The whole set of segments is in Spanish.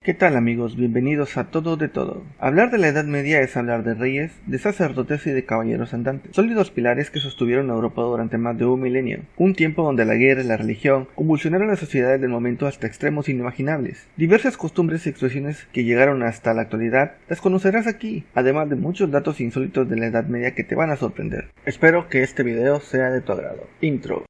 ¿Qué tal amigos? Bienvenidos a Todo de Todo. Hablar de la Edad Media es hablar de reyes, de sacerdotes y de caballeros andantes, sólidos pilares que sostuvieron a Europa durante más de un milenio, un tiempo donde la guerra y la religión convulsionaron las sociedades del momento hasta extremos inimaginables. Diversas costumbres y expresiones que llegaron hasta la actualidad las conocerás aquí, además de muchos datos insólitos de la Edad Media que te van a sorprender. Espero que este video sea de tu agrado. Intro.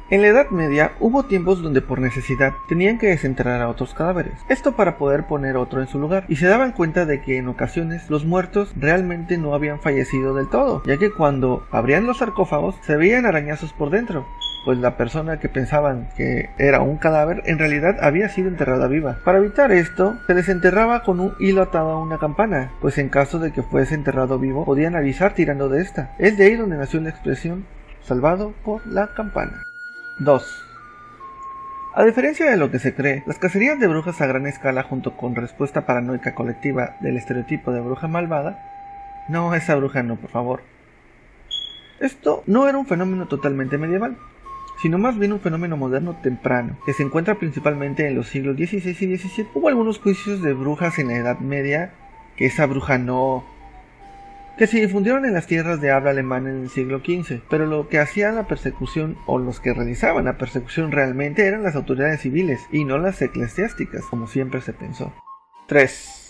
En la Edad Media hubo tiempos donde por necesidad tenían que desenterrar a otros cadáveres, esto para poder poner otro en su lugar, y se daban cuenta de que en ocasiones los muertos realmente no habían fallecido del todo, ya que cuando abrían los sarcófagos se veían arañazos por dentro, pues la persona que pensaban que era un cadáver en realidad había sido enterrada viva. Para evitar esto, se desenterraba con un hilo atado a una campana, pues en caso de que fuese enterrado vivo podían avisar tirando de esta. Es de ahí donde nació la expresión salvado por la campana. 2. A diferencia de lo que se cree, las cacerías de brujas a gran escala junto con respuesta paranoica colectiva del estereotipo de bruja malvada, no, esa bruja no, por favor. Esto no era un fenómeno totalmente medieval, sino más bien un fenómeno moderno temprano, que se encuentra principalmente en los siglos XVI y XVII. Hubo algunos juicios de brujas en la Edad Media, que esa bruja no, que se difundieron en las tierras de habla alemana en el siglo XV, pero lo que hacían la persecución o los que realizaban la persecución realmente eran las autoridades civiles y no las eclesiásticas, como siempre se pensó. 3.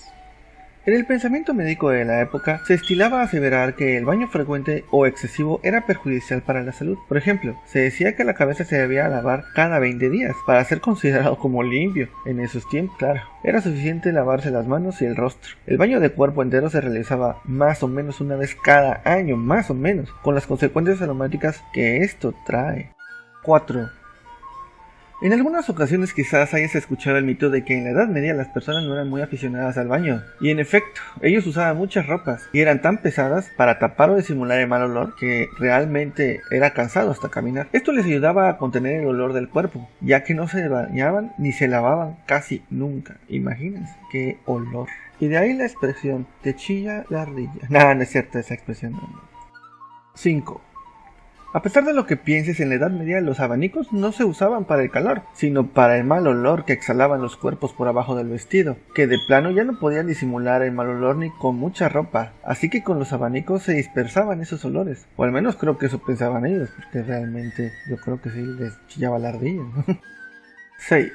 En el pensamiento médico de la época se estilaba a aseverar que el baño frecuente o excesivo era perjudicial para la salud. Por ejemplo, se decía que la cabeza se debía lavar cada 20 días para ser considerado como limpio. En esos tiempos, claro, era suficiente lavarse las manos y el rostro. El baño de cuerpo entero se realizaba más o menos una vez cada año, más o menos, con las consecuencias aromáticas que esto trae. 4. En algunas ocasiones quizás hayas escuchado el mito de que en la Edad Media las personas no eran muy aficionadas al baño, y en efecto, ellos usaban muchas ropas, y eran tan pesadas para tapar o disimular el mal olor que realmente era cansado hasta caminar. Esto les ayudaba a contener el olor del cuerpo, ya que no se bañaban ni se lavaban casi nunca. Imagínense qué olor. Y de ahí la expresión, te chilla la ardilla. No es cierto esa expresión. No. 5. A pesar de lo que pienses, en la Edad Media los abanicos no se usaban para el calor, sino para el mal olor que exhalaban los cuerpos por abajo del vestido, que de plano ya no podían disimular el mal olor ni con mucha ropa, así que con los abanicos se dispersaban esos olores, o al menos creo que eso pensaban ellos, porque realmente yo creo que sí les chillaba la ardilla, ¿no? 6.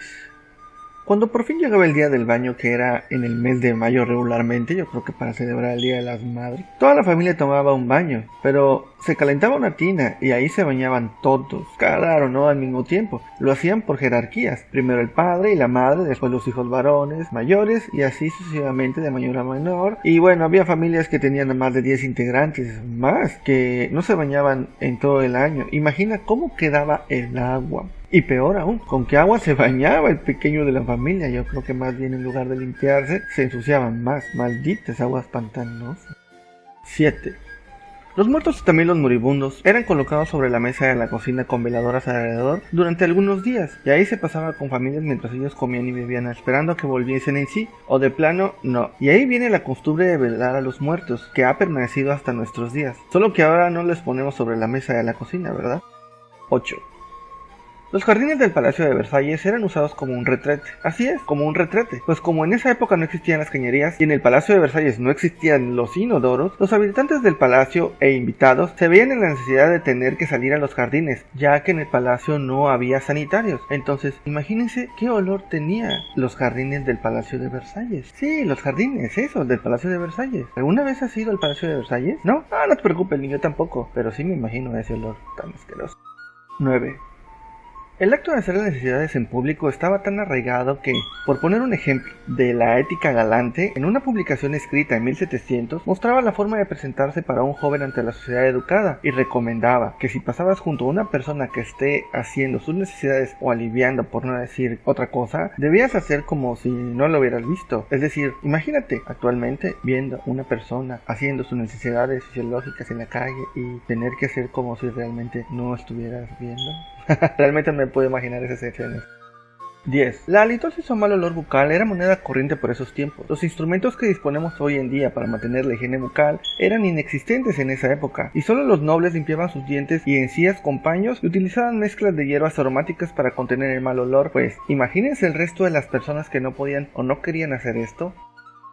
Cuando por fin llegaba el día del baño, que era en el mes de mayo regularmente, yo creo que para celebrar el Día de las Madres, toda la familia tomaba un baño, pero se calentaba una tina y ahí se bañaban todos, claro, no al mismo tiempo, lo hacían por jerarquías, primero el padre y la madre, después los hijos varones, mayores y así sucesivamente de mayor a menor, y bueno, había familias que tenían más de 10 integrantes, más, que no se bañaban en todo el año. Imagina cómo quedaba el agua. Y peor aún, ¿con qué agua se bañaba el pequeño de la familia? Yo creo que más bien en lugar de limpiarse, se ensuciaban más. Malditas aguas pantanosas. 7. Los muertos y también los moribundos eran colocados sobre la mesa de la cocina con veladoras alrededor durante algunos días, y ahí se pasaba con familias mientras ellos comían y bebían esperando a que volviesen en sí, o de plano no. Y ahí viene la costumbre de velar a los muertos, que ha permanecido hasta nuestros días, solo que ahora no les ponemos sobre la mesa de la cocina, ¿verdad? 8. Los jardines del Palacio de Versalles eran usados como un retrete. Así es, como un retrete. Pues como en esa época no existían las cañerías y en el Palacio de Versalles no existían los inodoros, los habitantes del palacio e invitados se veían en la necesidad de tener que salir a los jardines, ya que en el palacio no había sanitarios. Entonces, imagínense qué olor tenía los jardines del Palacio de Versalles. Sí, los jardines, esos, del Palacio de Versalles. ¿Alguna vez has ido al Palacio de Versalles? ¿No? Ah, no te preocupes, ni yo tampoco, pero sí me imagino ese olor tan asqueroso. 9. El acto de hacer las necesidades en público estaba tan arraigado que, por poner un ejemplo de la ética galante, en una publicación escrita en 1700 mostraba la forma de presentarse para un joven ante la sociedad educada y recomendaba que si pasabas junto a una persona que esté haciendo sus necesidades o aliviando, por no decir otra cosa, debías hacer como si no lo hubieras visto. Es decir, imagínate actualmente viendo una persona haciendo sus necesidades fisiológicas en la calle y tener que hacer como si realmente no estuvieras viendo. Realmente me puedo imaginar esas escenas. 10. La halitosis o mal olor bucal era moneda corriente por esos tiempos. Los instrumentos que disponemos hoy en día para mantener la higiene bucal eran inexistentes en esa época, y solo los nobles limpiaban sus dientes y encías con paños y utilizaban mezclas de hierbas aromáticas para contener el mal olor. Pues imagínense el resto de las personas que no podían o no querían hacer esto.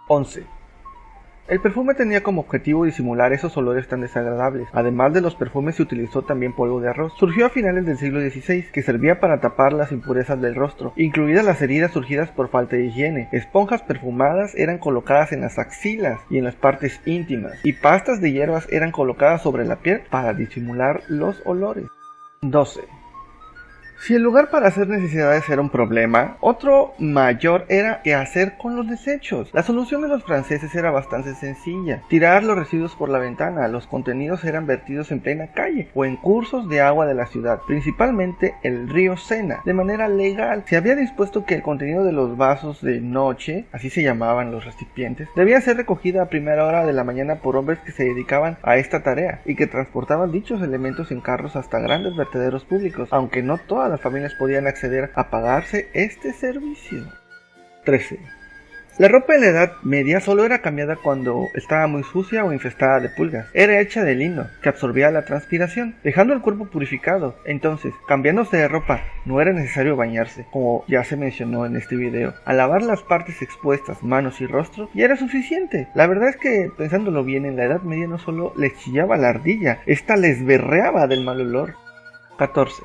11. El perfume tenía como objetivo disimular esos olores tan desagradables. Además de los perfumes se utilizó también polvo de arroz. Surgió a finales del siglo XVI, que servía para tapar las impurezas del rostro, incluidas las heridas surgidas por falta de higiene. Esponjas perfumadas eran colocadas en las axilas y en las partes íntimas, y pastas de hierbas eran colocadas sobre la piel para disimular los olores. 12. Si el lugar para hacer necesidades era un problema, otro mayor era qué hacer con los desechos. La solución de los franceses era bastante sencilla: tirar los residuos por la ventana. Los contenidos eran vertidos en plena calle o en cursos de agua de la ciudad, principalmente el río Sena, de manera legal. Se había dispuesto que el contenido de los vasos de noche, así se llamaban los recipientes, debía ser recogida a primera hora de la mañana por hombres que se dedicaban a esta tarea y que transportaban dichos elementos en carros hasta grandes vertederos públicos, aunque no todas las familias podían acceder a pagarse este servicio. 13. La ropa en la Edad Media solo era cambiada cuando estaba muy sucia o infestada de pulgas. Era hecha de lino, que absorbía la transpiración, dejando el cuerpo purificado. Entonces, cambiándose de ropa, no era necesario bañarse, como ya se mencionó en este video. Al lavar las partes expuestas, manos y rostro, ya era suficiente. La verdad es que, pensándolo bien, en la Edad Media no solo les chillaba la ardilla, esta les berreaba del mal olor. 14.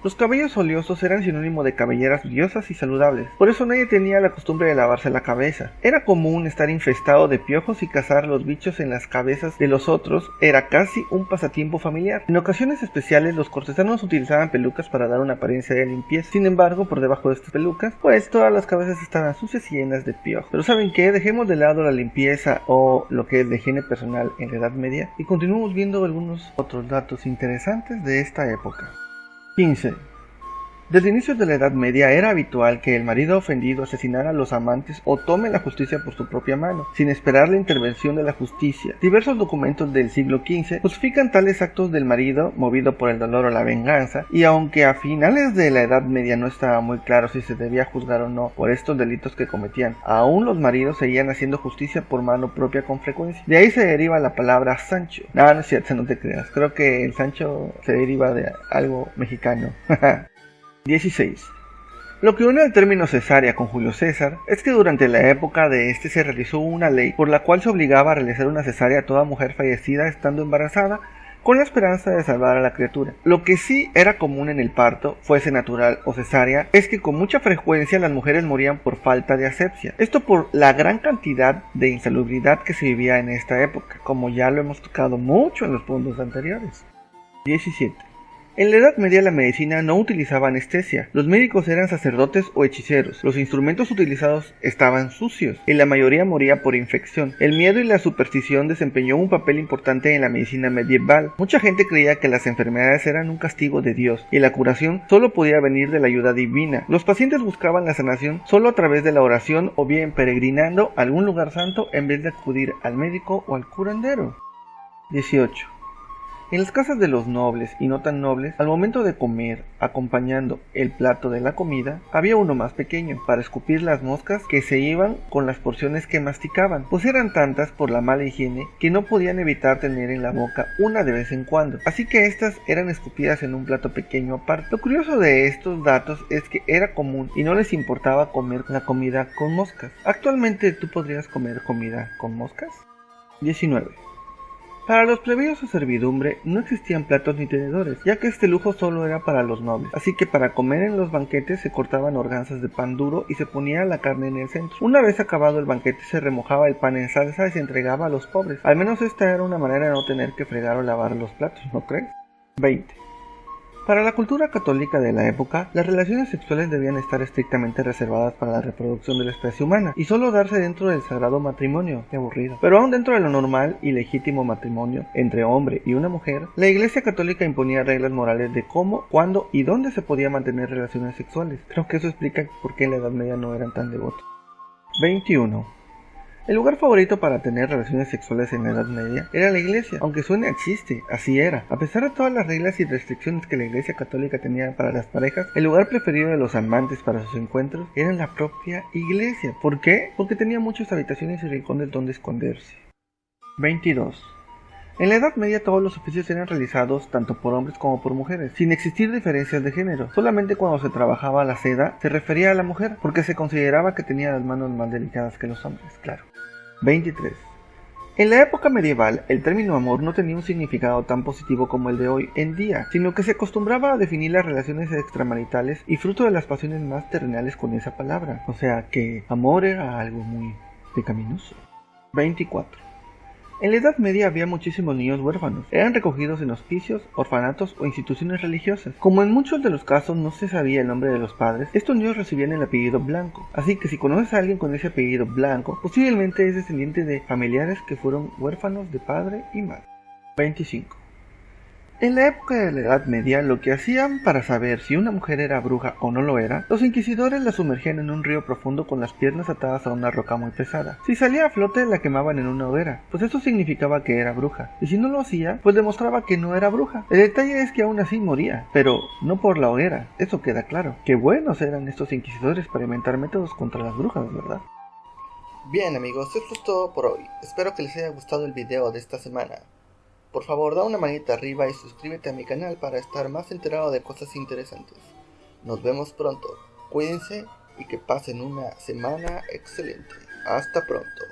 Los cabellos oleosos eran sinónimo de cabelleras briosas y saludables, por eso nadie tenía la costumbre de lavarse la cabeza. Era común estar infestado de piojos y cazar los bichos en las cabezas de los otros, era casi un pasatiempo familiar. En ocasiones especiales los cortesanos utilizaban pelucas para dar una apariencia de limpieza. Sin embargo, por debajo de estas pelucas, pues todas las cabezas estaban sucias y llenas de piojos. Pero ¿saben qué? Dejemos de lado la limpieza o lo que es de higiene personal en la Edad Media y continuemos viendo algunos otros datos interesantes de esta época. 15. Desde inicios de la Edad Media era habitual que el marido ofendido asesinara a los amantes o tome la justicia por su propia mano, sin esperar la intervención de la justicia. Diversos documentos del siglo XV justifican tales actos del marido, movido por el dolor o la venganza, y aunque a finales de la Edad Media no estaba muy claro si se debía juzgar o no por estos delitos que cometían, aún los maridos seguían haciendo justicia por mano propia con frecuencia. De ahí se deriva la palabra Sancho. No es cierto, no te creas. Creo que el Sancho se deriva de algo mexicano. 16. Lo que une al término cesárea con Julio César es que durante la época de este se realizó una ley por la cual se obligaba a realizar una cesárea a toda mujer fallecida estando embarazada, con la esperanza de salvar a la criatura. Lo que sí era común en el parto, fuese natural o cesárea, es que con mucha frecuencia las mujeres morían por falta de asepsia. Esto por la gran cantidad de insalubridad que se vivía en esta época, como ya lo hemos tocado mucho en los puntos anteriores. 17. En la Edad Media la medicina no utilizaba anestesia, los médicos eran sacerdotes o hechiceros, los instrumentos utilizados estaban sucios y la mayoría moría por infección. El miedo y la superstición desempeñó un papel importante en la medicina medieval. Mucha gente creía que las enfermedades eran un castigo de Dios y la curación solo podía venir de la ayuda divina. Los pacientes buscaban la sanación solo a través de la oración o bien peregrinando a algún lugar santo en vez de acudir al médico o al curandero. 18. En las casas de los nobles y no tan nobles, al momento de comer, acompañando el plato de la comida, había uno más pequeño, para escupir las moscas que se iban con las porciones que masticaban, pues eran tantas por la mala higiene que no podían evitar tener en la boca una de vez en cuando, así que estas eran escupidas en un plato pequeño aparte. Lo curioso de estos datos es que era común y no les importaba comer la comida con moscas. ¿Actualmente tú podrías comer comida con moscas? 19. Para los plebeyos o servidumbre no existían platos ni tenedores, ya que este lujo solo era para los nobles, así que para comer en los banquetes se cortaban hogazas de pan duro y se ponía la carne en el centro. Una vez acabado el banquete se remojaba el pan en salsa y se entregaba a los pobres. Al menos esta era una manera de no tener que fregar o lavar los platos, ¿no crees? 20. Para la cultura católica de la época, las relaciones sexuales debían estar estrictamente reservadas para la reproducción de la especie humana y solo darse dentro del sagrado matrimonio. Qué aburrido. Pero aún dentro de lo normal y legítimo matrimonio entre hombre y una mujer, la Iglesia Católica imponía reglas morales de cómo, cuándo y dónde se podía mantener relaciones sexuales. Creo que eso explica por qué en la Edad Media no eran tan devotos. 21. El lugar favorito para tener relaciones sexuales en la Edad Media era la iglesia, aunque suene a chiste, así era. A pesar de todas las reglas y restricciones que la Iglesia Católica tenía para las parejas, el lugar preferido de los amantes para sus encuentros era la propia iglesia. ¿Por qué? Porque tenía muchas habitaciones y rincones donde esconderse. 22. En la Edad Media todos los oficios eran realizados tanto por hombres como por mujeres, sin existir diferencias de género. Solamente cuando se trabajaba la seda se refería a la mujer, porque se consideraba que tenía las manos más delicadas que los hombres, claro. 23. En la época medieval, el término amor no tenía un significado tan positivo como el de hoy en día, sino que se acostumbraba a definir las relaciones extramaritales y fruto de las pasiones más terrenales con esa palabra. O sea que amor era algo muy pecaminoso. 24. En la Edad Media había muchísimos niños huérfanos. Eran recogidos en hospicios, orfanatos o instituciones religiosas. Como en muchos de los casos no se sabía el nombre de los padres, estos niños recibían el apellido Blanco. Así que si conoces a alguien con ese apellido Blanco, posiblemente es descendiente de familiares que fueron huérfanos de padre y madre. 25. En la época de la Edad Media, lo que hacían para saber si una mujer era bruja o no lo era, los inquisidores la sumergían en un río profundo con las piernas atadas a una roca muy pesada. Si salía a flote, la quemaban en una hoguera, pues eso significaba que era bruja, y si no lo hacía, pues demostraba que no era bruja. El detalle es que aún así moría, pero no por la hoguera, eso queda claro. Qué buenos eran estos inquisidores para inventar métodos contra las brujas, ¿verdad? Bien amigos, esto es todo por hoy. Espero que les haya gustado el video de esta semana. Por favor, da una manita arriba y suscríbete a mi canal para estar más enterado de cosas interesantes. Nos vemos pronto. Cuídense y que pasen una semana excelente. Hasta pronto.